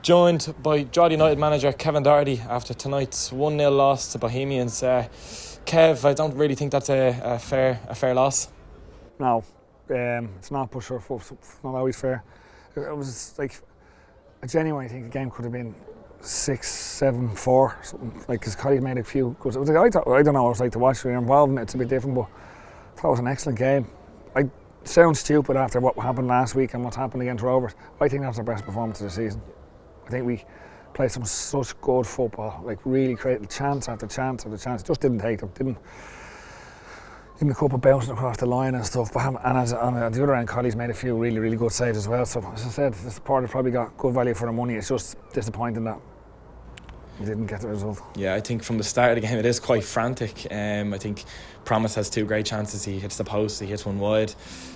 joined by Drogheda United manager Kevin Doherty after tonight's 1-0 loss to Bohemians. Kev, I don't really think that's a fair loss. No, it's not, but sure, it's not always fair. It was like a genuine. I think the game could have been 6-7-4, something like. His colleague made a few good. I don't know what it was like to watch. When you're involved in it, it's a bit different, but I thought it was an excellent game. I sound stupid after what happened last week and what's happened against Rovers. I think that's our best performance of the season. I think we played some such good football, like really created chance after chance after chance. Just didn't take them. Didn't give them a couple bouncing across the line and stuff. But on the other end, colleagues made a few really good saves as well. So as I said, this part probably got good value for their money. It's just disappointing that we didn't get the result. Yeah, I think from the start of the game it is quite frantic. I think Promise has two great chances. He hits the post, he hits one wide.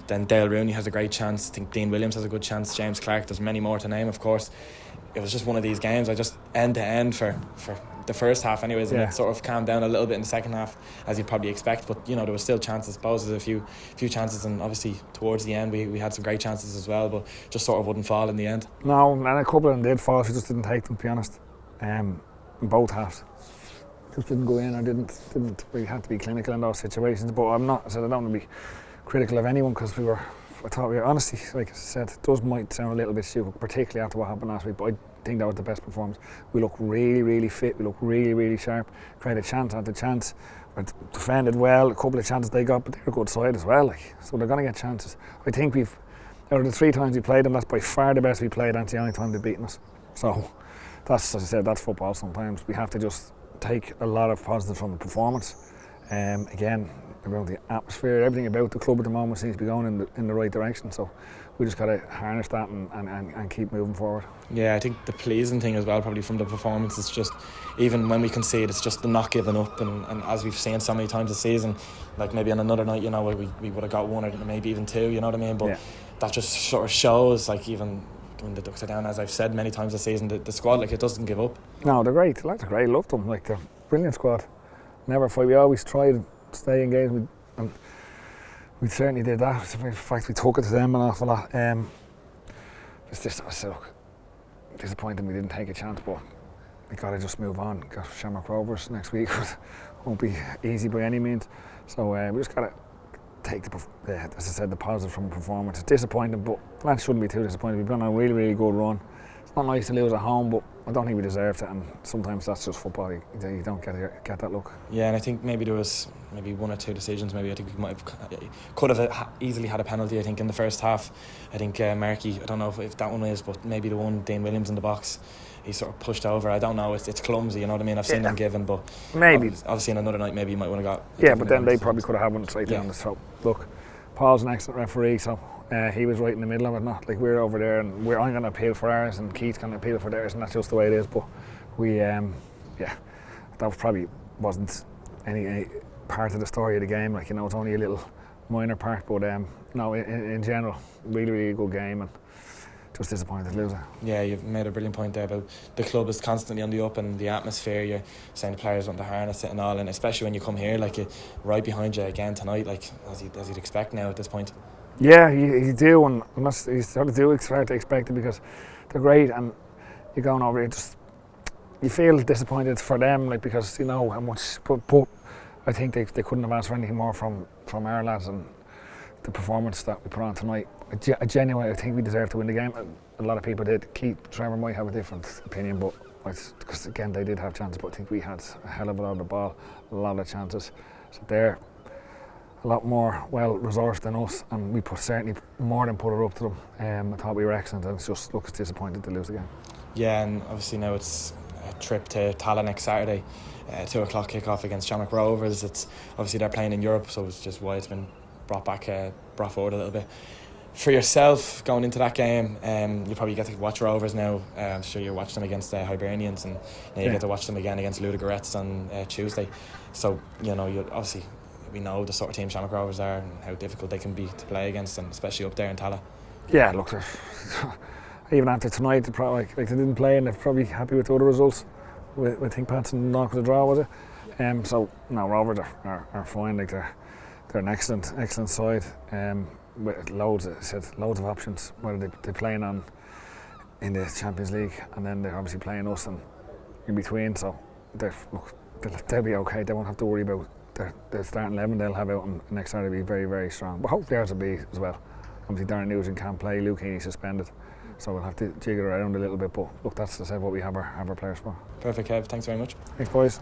Then Dale Rooney has a great chance. I think Dean Williams has a good chance. James Clark, there's many more to name, of course. It was just one of these games. I just end to end for the first half anyways, and it sort of calmed down a little bit in the second half, as you'd probably expect. But you know, there was still chances. Suppose there's a few chances, and obviously towards the end we had some great chances as well, but just sort of wouldn't fall in the end. No, and a couple of them did fall. We just didn't take them, to be honest. In both halves, just didn't go in or didn't. We had to be clinical in those situations. But I'm not. I said I don't want to be critical of anyone, because I thought we were, honestly, like I said, it does might sound a little bit stupid, particularly after what happened last week, but I think that was the best performance. We look really fit, we look really sharp, created chance after chance, we defended well, a couple of chances they got, but they're a good side as well, like, so they're going to get chances. I think out of the 3 times we played them, that's by far the best we played, and it's the only time they've beaten us. So that's, as I said, that's football sometimes. We have to just take a lot of positives from the performance. Again, around the atmosphere, everything about the club at the moment seems to be going in the right direction, so we just got to harness that and keep moving forward. Yeah, I think the pleasing thing as well probably from the performance is just, even when we concede, it's just the not giving up, and as we've seen so many times this season, like maybe on another night, you know, we would have got 1 or maybe even 2, you know what I mean, but that just sort of shows, like, even when the Ducks are down, as I've said many times this season, the squad, like, it doesn't give up. No, they're great, they're great, loved them, like, they're a brilliant squad. Never fight, we always tried to stay engaged, and we certainly did that. In fact, we took it to them an awful lot. It's just, I said, look, disappointing we didn't take a chance, but we got to just move on. Got Shamrock Rovers next week. Won't be easy by any means. So we just got to take as I said, the positive from the performance. It's disappointing, but lads shouldn't be too disappointed. We've done a really good run. It's not nice to lose at home, but I don't think we deserved it, and sometimes that's just football. You don't get that look. Yeah, and I think maybe there was 1 or 2 decisions. Maybe I think we could have easily had a penalty. I think in the first half, I think Markey, I don't know if that one is, but maybe the one Dean Williams in the box, he sort of pushed over. I don't know. It's clumsy. You know what I mean? I've seen them given, but maybe obviously in another night maybe you might want to got. Yeah, but then they probably could have had one straight down the throat. Look, Paul's an excellent referee, so. He was right in the middle of it, not like we're over there, and I'm going to appeal for ours, and Keith's going to appeal for theirs, and that's just the way it is. But we, that probably wasn't any part of the story of the game. Like, you know, it's only a little minor part, but no, in general, really good game, and just disappointed to lose it. Yeah, you've made a brilliant point there about the club is constantly on the up, and the atmosphere. You're saying the players want to harness it and all, and especially when you come here, like, right behind you again tonight, like as you'd expect now at this point. Yeah, you do, and you sort of do expect it, because they're great, and you're going over it. You feel disappointed for them, like, because you know how much. But I think they couldn't have asked for anything more from our lads, and the performance that we put on tonight. I genuinely think we deserved to win the game. A lot of people did. Trevor might have a different opinion, but because again they did have chances, but I think we had a hell of a lot of the ball, a lot of chances. So they're a lot more well resourced than us, and we certainly more than put it up to them. I thought we were excellent, and it's disappointing to lose again. Yeah, and obviously now it's a trip to Tala next Saturday, 2 o'clock kick-off against Shamrock Rovers. It's obviously they're playing in Europe, so it's just why it's been brought forward a little bit. For yourself, going into that game, you probably get to watch Rovers now. I'm sure you watched them against the Hibernians, and now you get to watch them again against Ludogorets on Tuesday. So, you know, obviously we know the sort of team Shamrock Rovers are and how difficult they can be to play against, and especially up there in Tala. Yeah, look, even after tonight, they didn't play, and they're probably happy with the other results. I think Patson knocked the draw, was it? So no, Rovers are fine. Like, they're an excellent side, with loads of options. Whether they're playing on in the Champions League, and then they're obviously playing us and in between. So they'll be okay. They won't have to worry about the starting 11 they'll have out on next Saturday. Will be very, very strong. But hopefully ours will be as well. Obviously Darren Nugent can't play, Luke Heaney suspended, so we'll have to jiggle around a little bit. But look, that's what we have our players for. Perfect, Kev. Thanks very much. Thanks, boys.